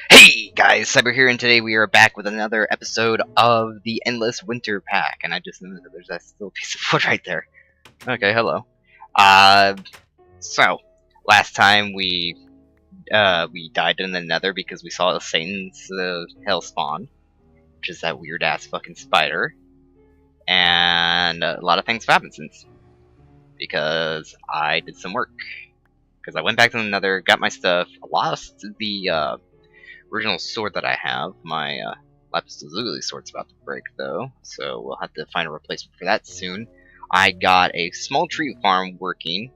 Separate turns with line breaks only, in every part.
Hey guys, Cyber here, and today we are back with another episode of the Endless Winter Pack. And I just noticed that there's that little piece of wood right there. Okay, hello. Uh, so last time we died in the Nether because we saw Satan's hellspawn, which is that weird ass fucking spider, and a lot of things have happened since because I did some work. Because I went back to the Nether, got my stuff, lost the original sword that I have. My Lapis Lazuli sword's about to break, though, so we'll have to find a replacement for that soon. I got a small tree farm working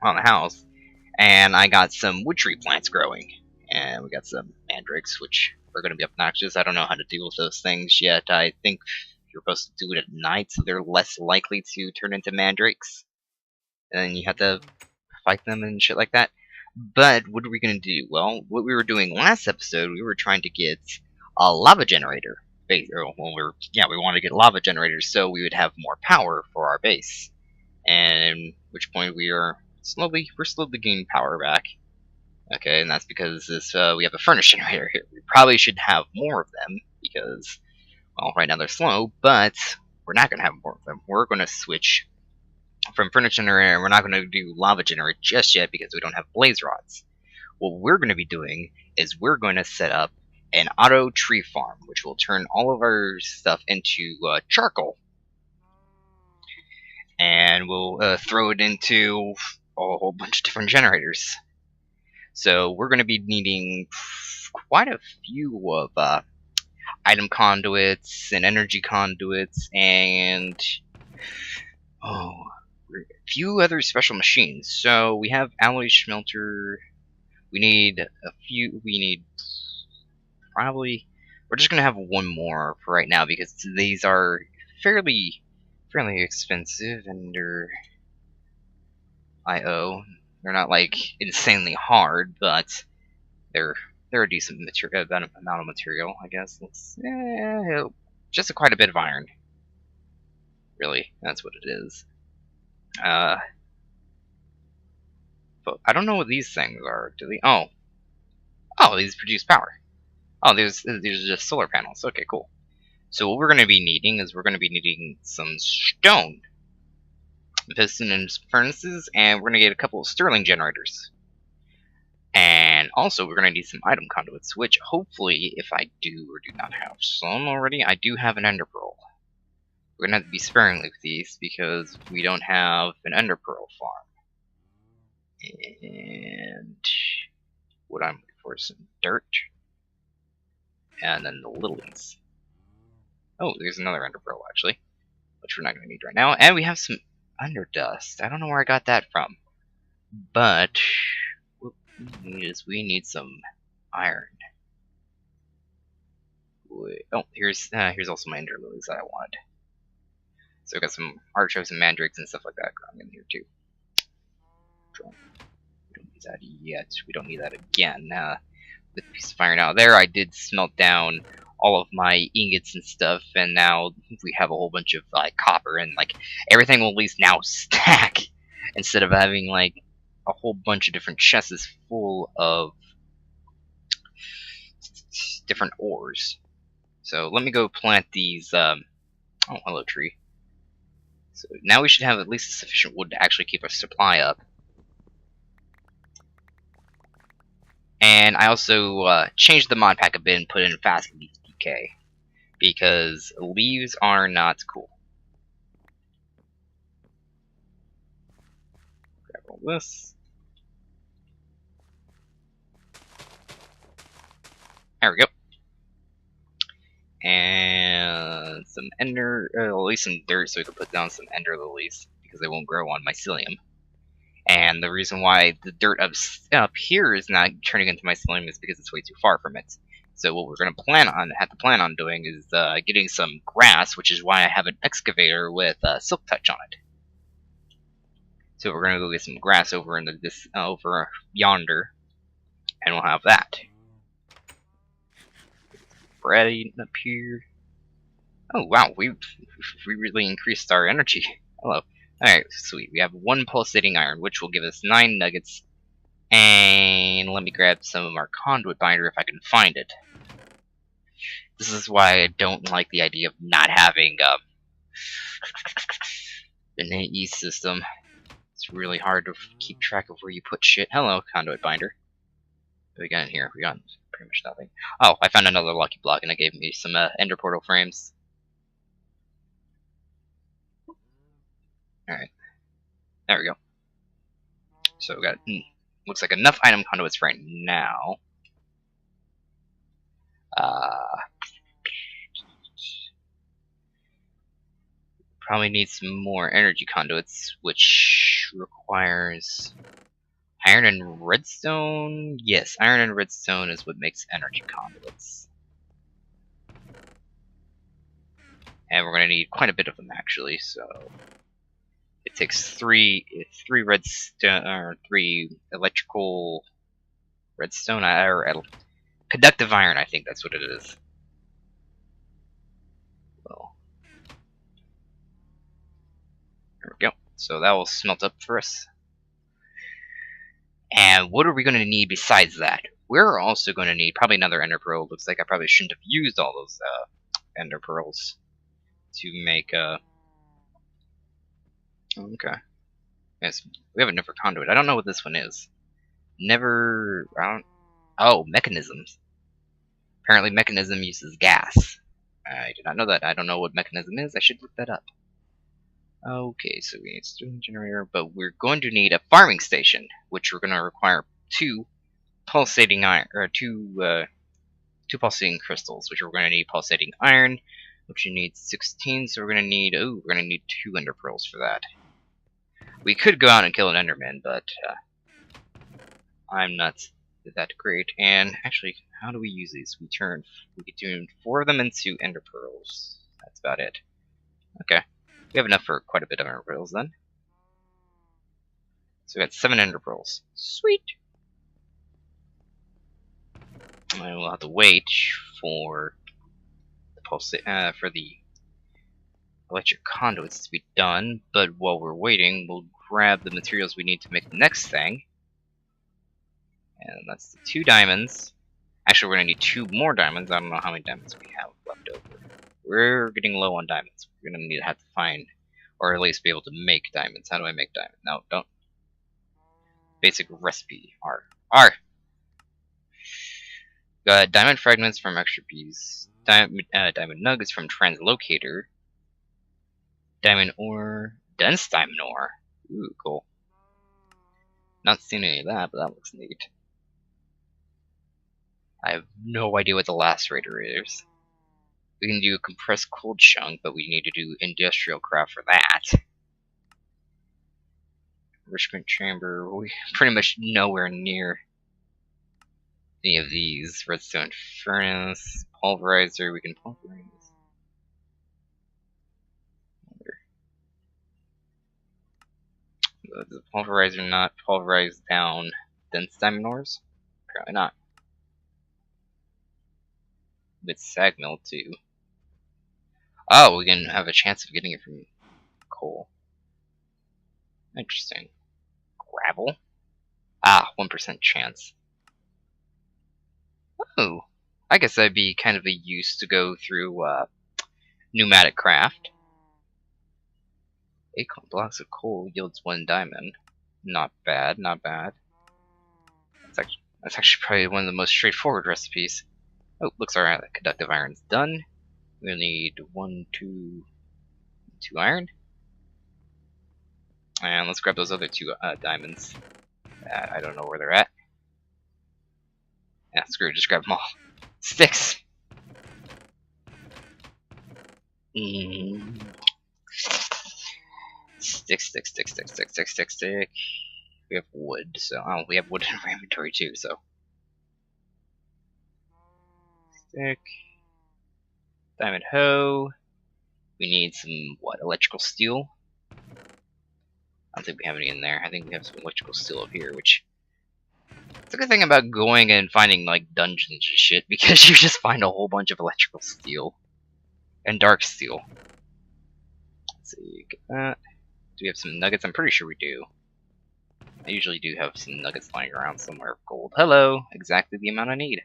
on the house, and I got some wood tree plants growing. And we got some mandrakes, which are going to be obnoxious. I don't know how to deal with those things yet. I think you're supposed to do it at night, so they're less likely to turn into mandrakes. And then you have to fight them and shit like that. But what are we going to do? Well, what we were doing last episode, we were trying to get a lava generator. We wanted to get lava generators so we would have more power for our base. And at which point we're slowly gaining power back. Okay, and that's because we have a furnace generator here. We probably should have more of them because, well, right now they're slow, but we're not going to have more of them. We're going to switch from furnace generator. We're not going to do lava generator just yet because we don't have blaze rods. What we're going to be doing is we're going to set up an auto tree farm, which will turn all of our stuff into charcoal. And we'll throw it into a whole bunch of different generators. So we're going to be needing quite a few of item conduits and energy conduits and a few other special machines. So we have alloy smelter. We need probably, we're just gonna have one more for right now because these are fairly expensive and they're IO. They're not like insanely hard, but they're a decent amount of material, I guess. Just quite a bit of iron. Really, that's what it is. But I don't know what these things are. Do they? Oh, these produce power. Oh, these are just solar panels. Okay, cool. So what we're going to be needing is we're going to be needing some stone, piston and furnaces, and we're going to get a couple of Stirling generators. And also we're going to need some item conduits, which hopefully, if I do or do not have some already, I do have an ender pearl. We're going to have to be sparing with these because we don't have an ender pearl farm. And what I'm looking for is some dirt. And then the lilies. Oh, there's another ender pearl, actually, which we're not going to need right now. And we have some underdust. I don't know where I got that from. But what we need is we need some iron. Wait, oh, here's also my ender lilies that I wanted. So I've got some artichokes and mandrakes and stuff like that growing in here too. We don't need that yet. We don't need that again. With a piece of iron out there, I did smelt down all of my ingots and stuff, and now we have a whole bunch of like copper, and like everything will at least now stack instead of having like a whole bunch of different chests full of different ores. So let me go plant these. Oh, hello, tree. So now we should have at least sufficient wood to actually keep our supply up. And I also changed the mod pack a bit and put in fast leaf decay because leaves are not cool. Grab all this. There we go. And some ender, at least some dirt so we can put down some ender lilies because they won't grow on mycelium. And the reason why the dirt up here is not turning into mycelium is because it's way too far from it. So what we're going to have to plan on doing is getting some grass, which is why I have an excavator with silk touch on it. So we're going to go get some grass over in over yonder, and we'll have that. Bread eating up here. Oh wow, we really increased our energy. Hello. Alright, sweet. We have one pulsating iron, which will give us 9 nuggets And let me grab some of our conduit binder if I can find it. This is why I don't like the idea of not having an AE system. It's really hard to keep track of where you put shit. Hello, conduit binder. What we got in here? We got pretty much nothing. Oh, I found another lucky block, and it gave me some ender portal frames. Alright. There we go. So we got, looks like enough item conduits for right now. Probably need some more energy conduits, which requires iron and redstone. Yes, iron and redstone is what makes energy conduits. And we're going to need quite a bit of them, actually, so it takes three redstone, or 3 electrical redstone, or conductive iron, I think that's what it is. Well, there we go. So that will smelt up for us. And what are we going to need besides that? We're also going to need probably another ender pearl. Looks like I probably shouldn't have used all those ender pearls to make okay. Yes, we have a different conduit. I don't know what this one is. Oh, mechanisms. Apparently mechanism uses gas. I did not know that. I don't know what mechanism is. I should look that up. Okay, so we need a steam generator, but we're going to need a farming station, which we're going to require 2 pulsating iron, or 2 pulsating crystals, which we're going to need pulsating iron, which you need 16. So we're going to need 2 ender pearls for that. We could go out and kill an enderman, but I'm not that great. And actually, how do we use these? We could turn 4 of them into ender pearls. That's about it. Okay. We have enough for quite a bit of ender pearls then. So we got 7 ender pearls. Sweet! And we'll have to wait for the electric conduits to be done, but while we're waiting, we'll grab the materials we need to make the next thing. And that's the 2 diamonds. Actually, we're going to need 2 more diamonds. I don't know how many diamonds we have left over. We're getting low on diamonds. We're going to have to find, or at least be able to make diamonds. How do I make diamonds? No, don't. Basic recipe. R. Got diamond fragments from extra bees. Diamond nuggets from translocator. Diamond ore. Dense diamond ore. Ooh, cool. Not seen any of that, but that looks neat. I have no idea what the lacerator is. We can do a compressed cold chunk, but we need to do industrial craft for that. Enrichment chamber, we pretty much nowhere near any of these. Redstone furnace, pulverizer, we can pulverize. Does the pulverizer not pulverize down dense diamond ores? Apparently not. It's sag mill too. Oh, we can have a chance of getting it from coal. Interesting. Gravel? Ah, 1% chance. Oh, I guess that'd be kind of a use to go through pneumatic craft. 8 blocks of coal yields 1 diamond. Not bad, not bad. That's actually probably one of the most straightforward recipes. Oh, looks alright. The conductive iron's done. We'll need 2 iron. And let's grab those other 2 diamonds. I don't know where they're at. Yeah, screw it, just grab them all. Sticks! Stick. We have wood, so we have wood in our inventory too, so. Stick. Diamond hoe. We need some, electrical steel? I don't think we have any in there. I think we have some electrical steel up here, which... It's a good thing about going and finding, like, dungeons and shit, because you just find a whole bunch of electrical steel. And dark steel. Let's see, get that. Do we have some nuggets? I'm pretty sure we do. I usually do have some nuggets lying around somewhere of gold. Hello! Exactly the amount I need.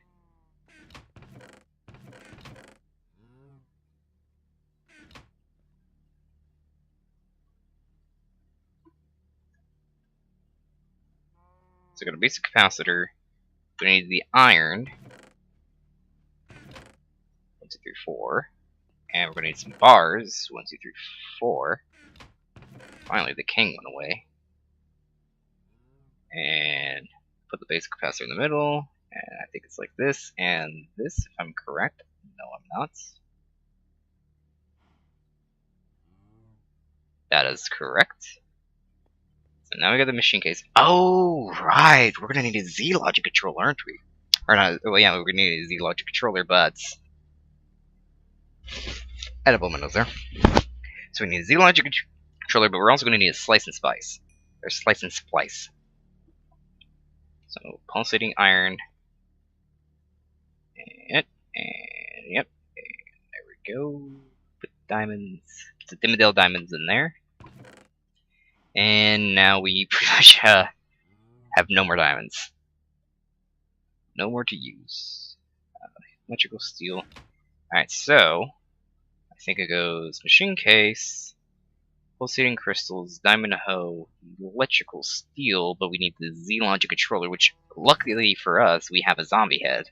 So I got a basic capacitor. We need the iron. 1, 2, 3, 4. And we're gonna need some bars. 1, 2, 3, 4. Finally, the king went away. And put the basic capacitor in the middle. And I think it's like this and this, if I'm correct. No, I'm not. That is correct. So now we got the machine case. Oh, right! We're gonna need a Z-Logic controller, aren't we? Or not, well, yeah, we're gonna need a Z-Logic controller, but... edible minnows there. So we need a Z-Logic controller, but we're also gonna need a slice and spice. Or slice and splice. So, pulsating iron. And yep. And there we go. Put diamonds. Put the Dimmadale diamonds in there. And now we pretty much have no more diamonds. No more to use. Electrical steel. Alright, so I think it goes machine case, pulsating crystals, diamond hoe, electrical steel, but we need the Z-Logic controller, which luckily for us, we have a zombie head.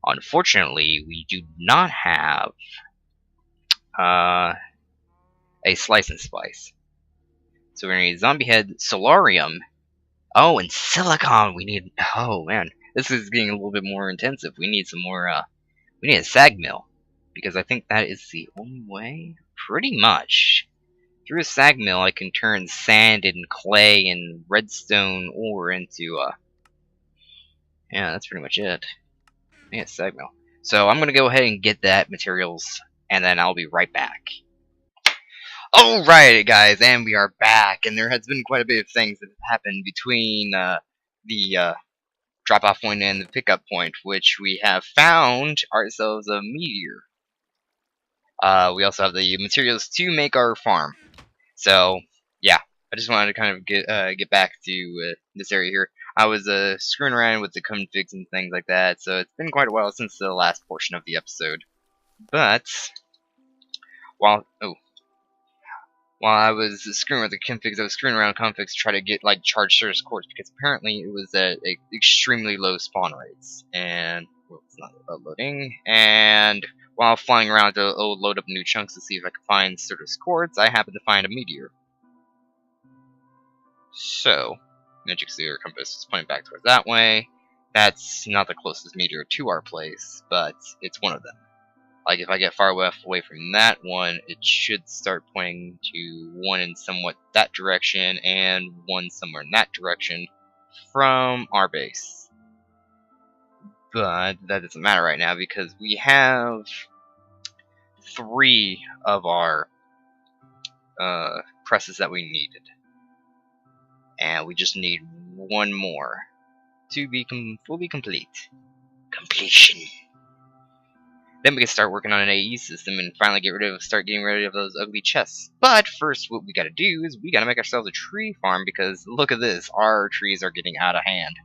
Unfortunately, we do not have a slice and spice. So we're gonna need zombie head, solarium. Oh, and silicon. We need. Oh man, this is getting a little bit more intensive. We need some more. We need a sag mill because I think that is the only way. Pretty much. Through a sag mill, I can turn sand and clay and redstone ore into. Yeah, that's pretty much it. Yeah, sag mill. So I'm gonna go ahead and get that materials, and then I'll be right back. Alright guys, and we are back, and there has been quite a bit of things that have happened between the drop-off point and the pickup point, which we have found ourselves a meteor. We also have the materials to make our farm. So, yeah, I just wanted to kind of get back to this area here. I was screwing around with the configs and things like that, so it's been quite a while since the last portion of the episode. But, while I was screwing with the configs, I was screwing around configs to try to get like charged service cores because apparently it was at extremely low spawn rates. And well, it's not loading. And while flying around to load up new chunks to see if I could find service cores, I happened to find a meteor. So, Magic Seer Compass is pointing back towards that way. That's not the closest meteor to our place, but it's one of them. Like, if I get far enough away from that one, it should start pointing to one in somewhat that direction, and one somewhere in that direction from our base. But that doesn't matter right now, because we have 3 of our presses that we needed. And we just need 1 more to be fully complete. Completion. Then we can start working on an AE system and finally start getting rid of those ugly chests. But first, what we gotta do is we gotta make ourselves a tree farm because look at this, our trees are getting out of hand.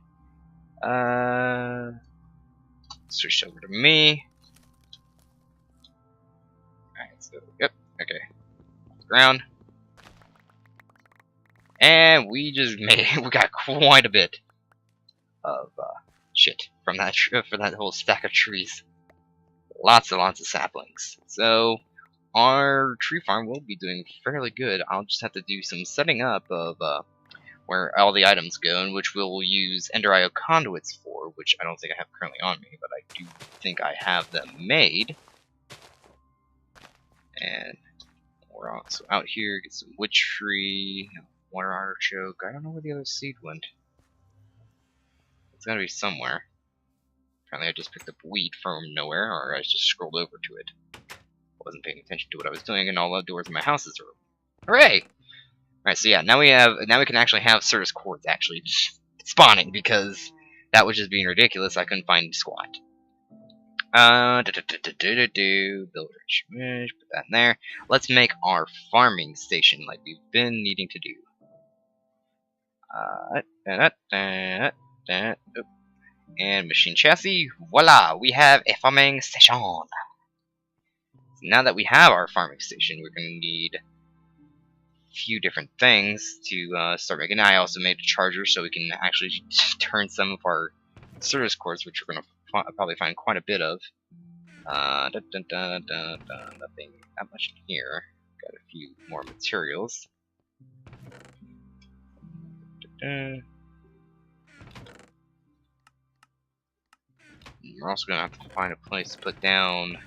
Switch over to me. Alright, so, yep, okay. Ground. And we just we got quite a bit of shit from that for that whole stack of trees. Lots and lots of saplings. So our tree farm will be doing fairly good. I'll just have to do some setting up of where all the items go, and which we'll use Ender IO conduits for, which I don't think I have currently on me, but I do think I have them made. And we're also out here, get some wood tree, water artichoke. I don't know where the other seed went. It's gotta be somewhere. Apparently I just picked up wheat from nowhere, or I just scrolled over to it. I wasn't paying attention to what I was doing, and all the doors in my house is open. Hooray! Alright, so yeah, now we can actually have service cores actually spawning, because that was just being ridiculous. I couldn't find squat. Build rich, put that in there. Let's make our farming station like we've been needing to do. Oop. And machine chassis. Voila! We have a farming station. So now that we have our farming station, we're going to need a few different things to start making. I also made a charger so we can actually turn some of our service cores, which we're going to probably find quite a bit of. Nothing that much in here. Got a few more materials. We're also gonna have to find a place to put down.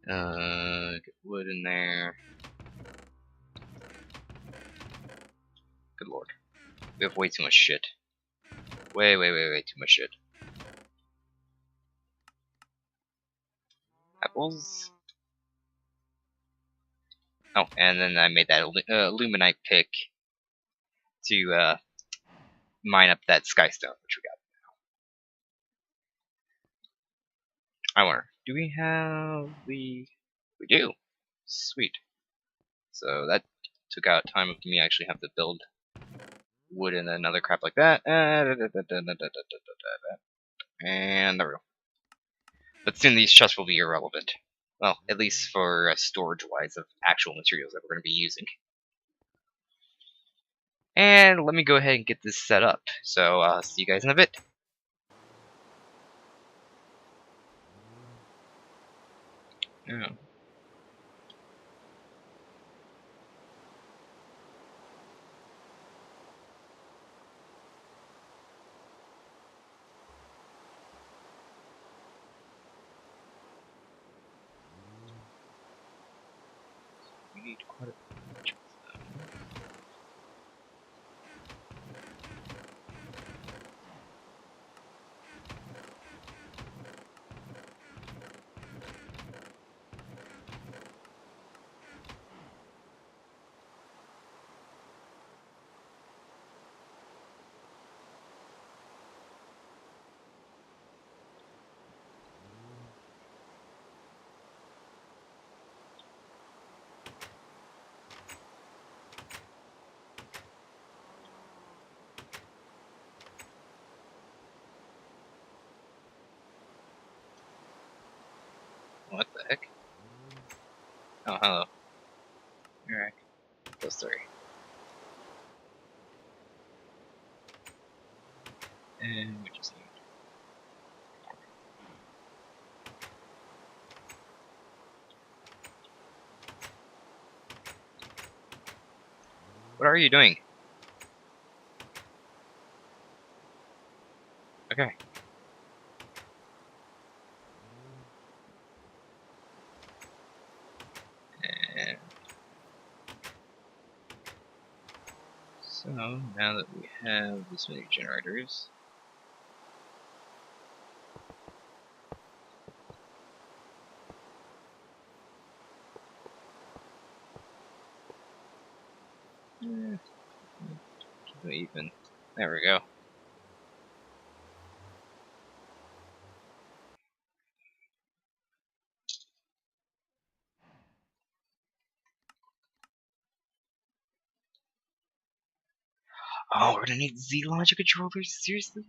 Get wood in there. Good lord, we have way too much shit. Way too much shit. Apples. Oh, and then I made that illuminite pick to mine up that skystone, which we got. I wonder, do we have the? We do. Sweet. So that took out time of me actually have to build wood and another crap like that. And there we go. But soon these chests will be irrelevant. Well, at least for storage-wise of actual materials that we're going to be using. And let me go ahead and get this set up. So, see you guys in a bit. Yeah. We need quite a bit. What the heck? Oh, hello. Alright. So sorry. And we just need. What are you doing? Okay. And so now that we have this many generators, keep it even. There we go. Oh, we're gonna need Z logic controllers? Seriously?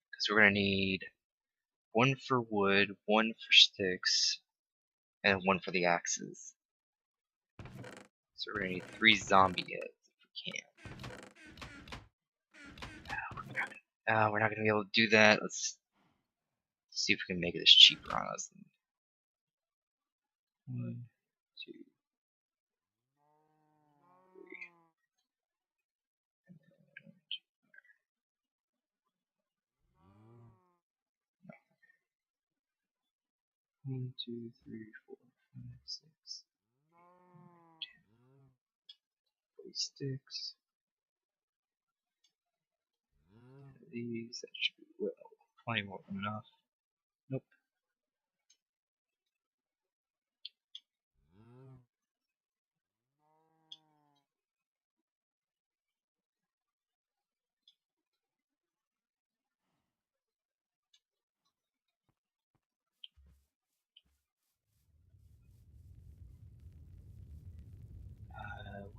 Because we're gonna need one for wood, one for sticks, and one for the axes. So we're gonna need 3 zombie heads if we can. We're not gonna be able to do that. Let's see if we can make this cheaper on us. 1, 2, 1, 2, 3, 4, 5, 6, sticks. These, that should be well, plenty more than enough. Nope.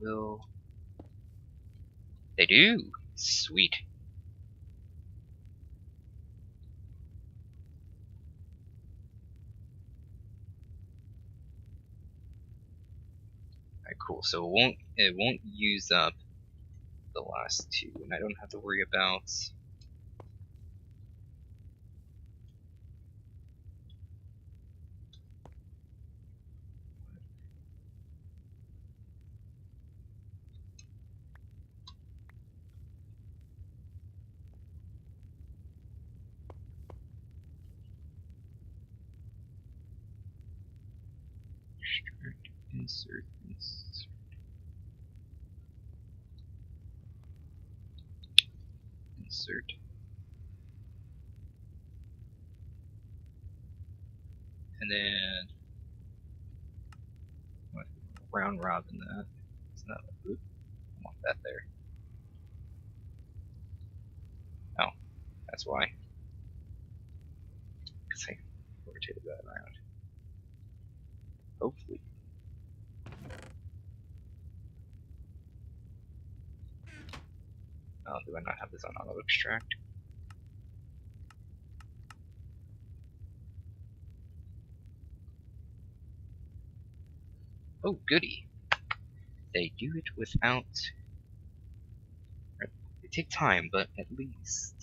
Will they do? Sweet. Alright, cool. So it won't use up the last two, and I don't have to worry about insert, insert. And then what, round robin that. It's not a loop. I want that there. Oh, that's why. Because I rotated that around. Hopefully. Oh, do I not have this on auto extract? Oh, goody. They do it without. They take time, but at least.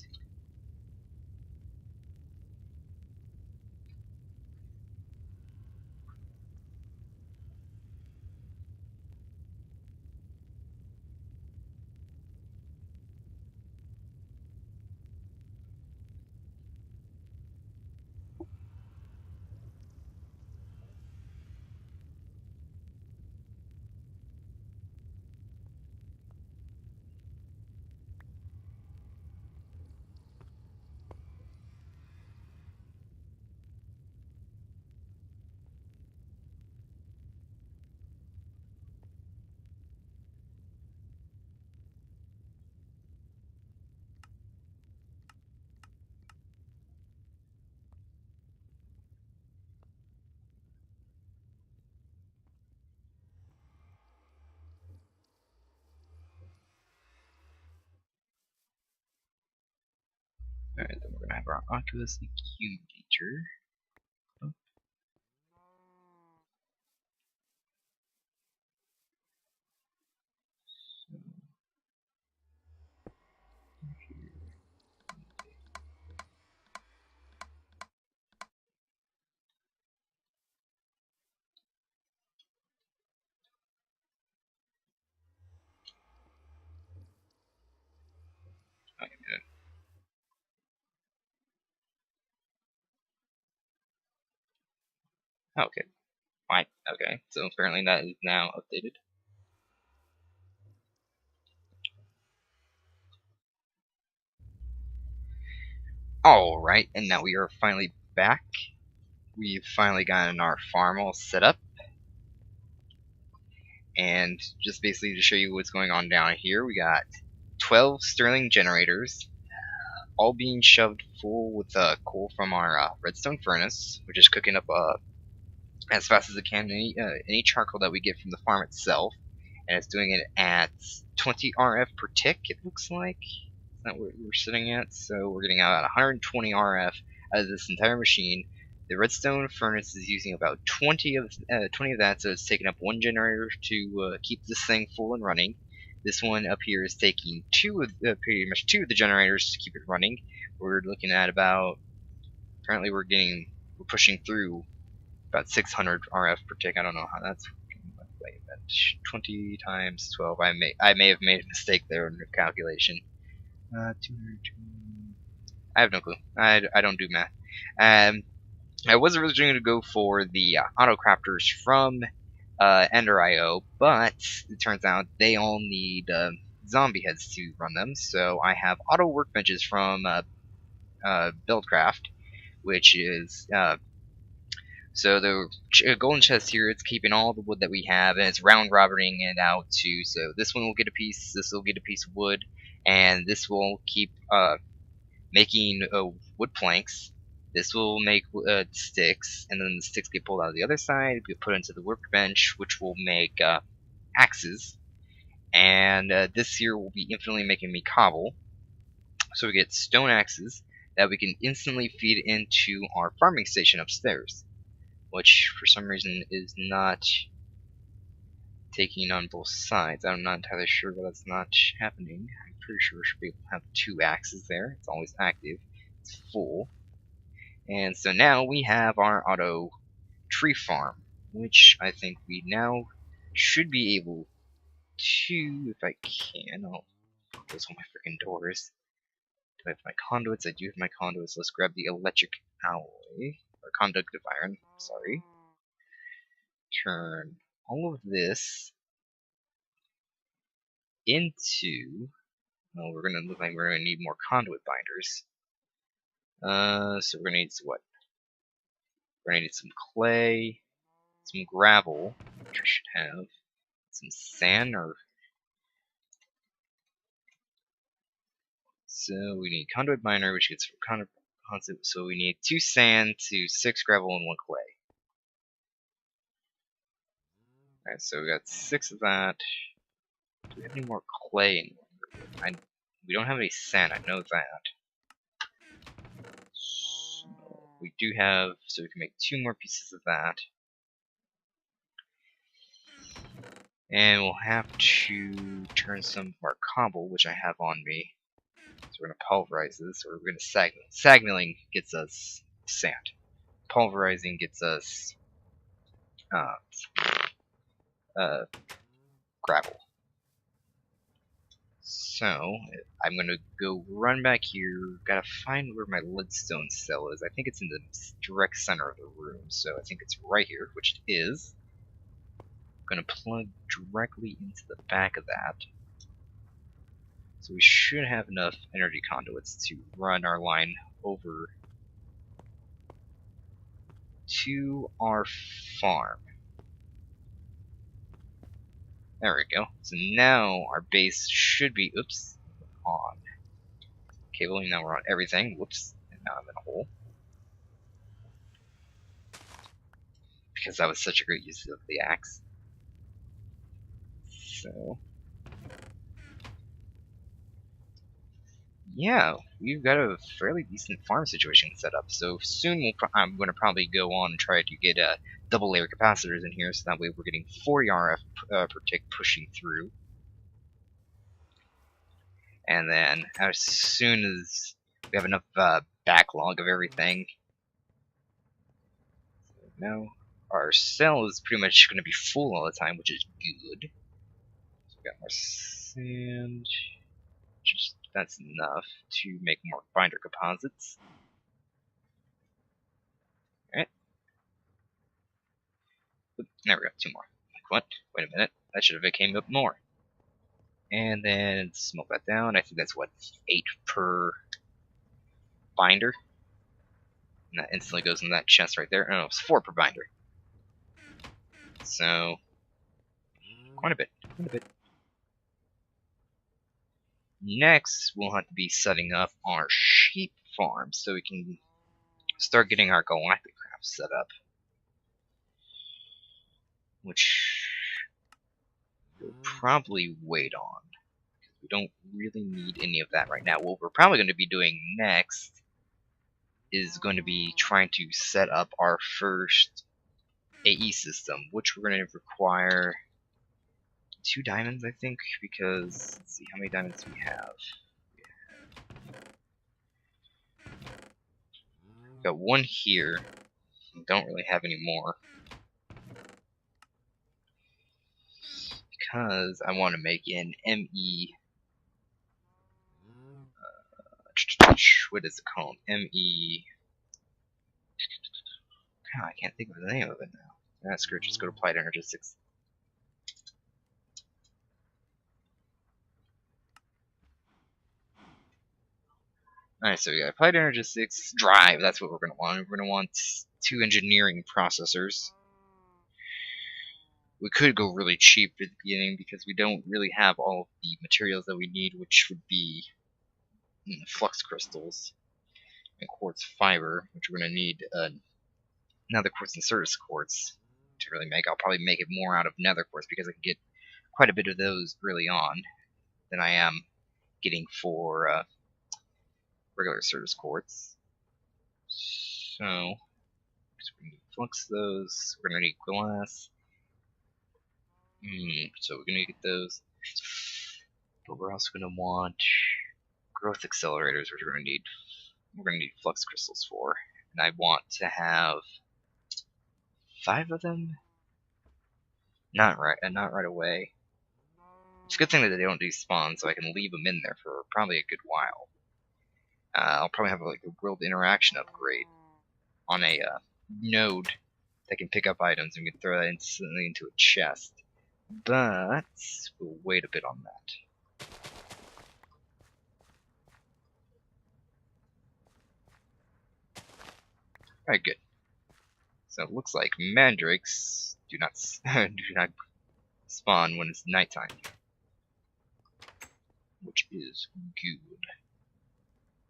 Alright, then we're gonna have our Oculus accumulator. Oh. So, here. Oh, yeah. Okay. Fine. Okay. So apparently that is now updated. Alright, and now we are finally back. We've finally gotten our farm all set up. And just basically to show you what's going on down here, we got 12 Stirling generators, all being shoved full with coal from our redstone furnace, which is cooking up as fast as it can any charcoal that we get from the farm itself. And it's doing it at 20 RF per tick, it looks like. That's what we're sitting at, so we're getting about 120 RF out of this entire machine. The redstone furnace is using about 20 of that, so it's taking up one generator to keep this thing full and running. This one up here is taking pretty much two of the generators to keep it running. We're looking at about, apparently we're pushing through about 600 RF per tick. I don't know how that's working. Wait, 20 times 12. I may have made a mistake there in the calculation. 200. I have no clue. I don't do math. I was originally going to go for the auto crafters from Ender IO, but it turns out they all need zombie heads to run them. So I have auto workbenches from Buildcraft, which is so the golden chest here, it's keeping all the wood that we have, and it's round robining it out too. So this one will get a piece, this will get a piece of wood, and this will keep making wood planks. This will make sticks, and then the sticks get pulled out of the other side, get put into the workbench, which will make axes. And this here will be infinitely making me cobble. So we get stone axes that we can instantly feed into our farming station upstairs, which for some reason is not taking on both sides. I'm not entirely sure why that's not happening. I'm pretty sure we should be able to have 2 axes there. It's always active. It's full. And so now we have our auto tree farm, which I think we now should be able to, if I can, I'll close all my freaking doors. Do I have my conduits? I do have my conduits. Let's grab the electric alloy, or conductive iron, sorry. Turn all of this into, well, we're gonna look like we're gonna need more conduit binders. So we're gonna need what? We're gonna need some clay, some gravel, which we should have, some sand, or so we need conduit binder, which gets from conduit. So we need 2 sand to 6 gravel and 1 clay. Alright, so we got 6 of that. Do we have any more clay in we don't have any sand, I know that. So we do have, so we can make 2 more pieces of that. And we'll have to turn some of our cobble, which I have on me. So we're going to pulverize this, or we're going to sag mill. Sag milling gets us sand. Pulverizing gets us gravel. So, I'm gonna go run back here, gotta find where my leadstone cell is. I think it's in the direct center of the room, so I think it's right here, which it is. I'm gonna plug directly into the back of that. So we should have enough energy conduits to run our line over to our farm. There we go. So now our base should be, oops, on cabling. Now we're on everything. Whoops, and now I'm in a hole. Because that was such a great use of the axe. So, yeah, we've got a fairly decent farm situation set up. So soon I'm going to probably go on and try to get double layer capacitors in here, so that way we're getting 40 RF per tick pushing through. And then as soon as we have enough backlog of everything, so now our cell is pretty much going to be full all the time, which is good. So we got more sand. Just that's enough to make more binder composites. Alright. There we go, 2 more. Like what? Wait a minute. That should have came up more. And then smelt that down. I think that's what, 8 per binder. And that instantly goes in that chest right there. Oh, no, it's 4 per binder. So quite a bit. Quite a bit. Next, we'll have to be setting up our sheep farm so we can start getting our galactic craft set up. Which we'll probably wait on. We don't really need any of that right now. What we're probably going to be doing next is going to be trying to set up our first AE system, which we're going to require 2 diamonds, I think, because let's see how many diamonds we have. We've got 1 here. We don't really have any more. Because I want to make an ME. What is it called? ME. God, I can't think of the name of it now. Ah, screw it, just go to Applied Energistics. Alright, so we got applied energistics, drive, that's what we're gonna want. We're gonna want 2 engineering processors. We could go really cheap at the beginning because we don't really have all of the materials that we need, which would be flux crystals and quartz fiber, which we're gonna need nether quartz and certus quartz to really make. I'll probably make it more out of nether quartz because I can get quite a bit of those early on than I am getting for regular certus quartz. So we're gonna need flux those. We're gonna need glass. So we're gonna get those. But we're also gonna want growth accelerators, which we're gonna need flux crystals for. And I want to have 5 of them. Not right away. It's a good thing that they don't despawn, so I can leave them in there for probably a good while. I'll probably have like a world interaction upgrade on a node that can pick up items, and we can throw that instantly into a chest. But we'll wait a bit on that. Alright, good. So it looks like mandrakes do not spawn when it's nighttime, which is good.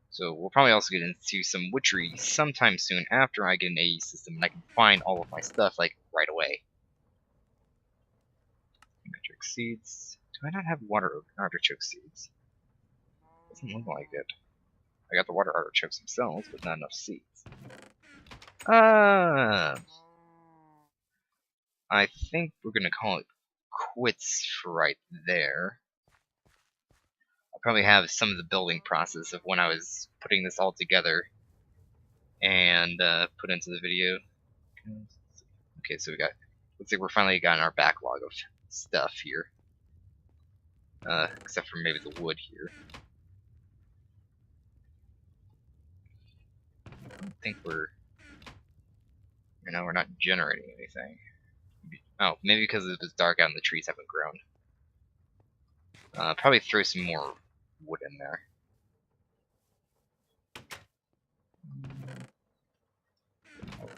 So we'll probably also get into some witchery sometime soon after I get an AE system and I can find all of my stuff like right away. Metric seeds. Do I not have water artichoke seeds? Doesn't look like it. I got the water artichokes themselves, but not enough seeds. I think we're gonna call it quits for right there. I'll probably have some of the building process of when I was putting this all together and put into the video. Okay, so looks like we're finally got our backlog of stuff here. Except for maybe the wood here. I don't think we're not generating anything. Oh, maybe because it was dark out and the trees haven't grown. Probably throw some more wood in there.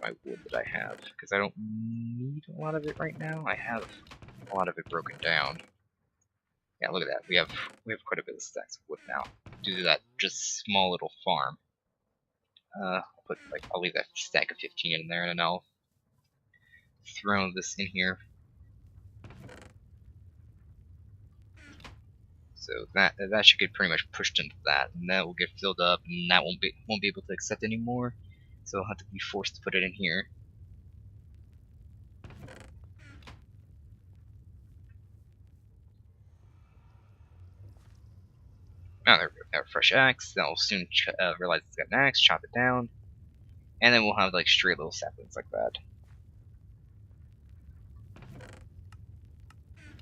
My wood that I have, because I don't need a lot of it right now. I have a lot of it broken down. Yeah, look at that. We have quite a bit of stacks of wood now due to that just small little farm. I'll leave that stack of 15 in there, and then I'll throw this in here. So that should get pretty much pushed into that, and that will get filled up, and that won't be able to accept anymore. So I'll have to be forced to put it in here. Now there we go. Now a fresh axe. Then I'll soon realize it's got an axe. Chop it down, and then we'll have like straight little saplings like that.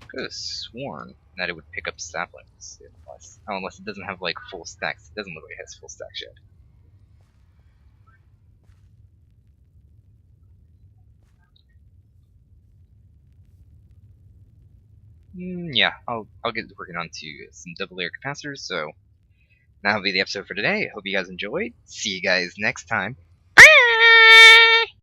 Could have sworn that it would pick up saplings, unless it doesn't have like full stacks. It doesn't look like it has full stacks yet. Yeah, I'll get working on to some double layer capacitors. So that'll be the episode for today. Hope you guys enjoyed. See you guys next time.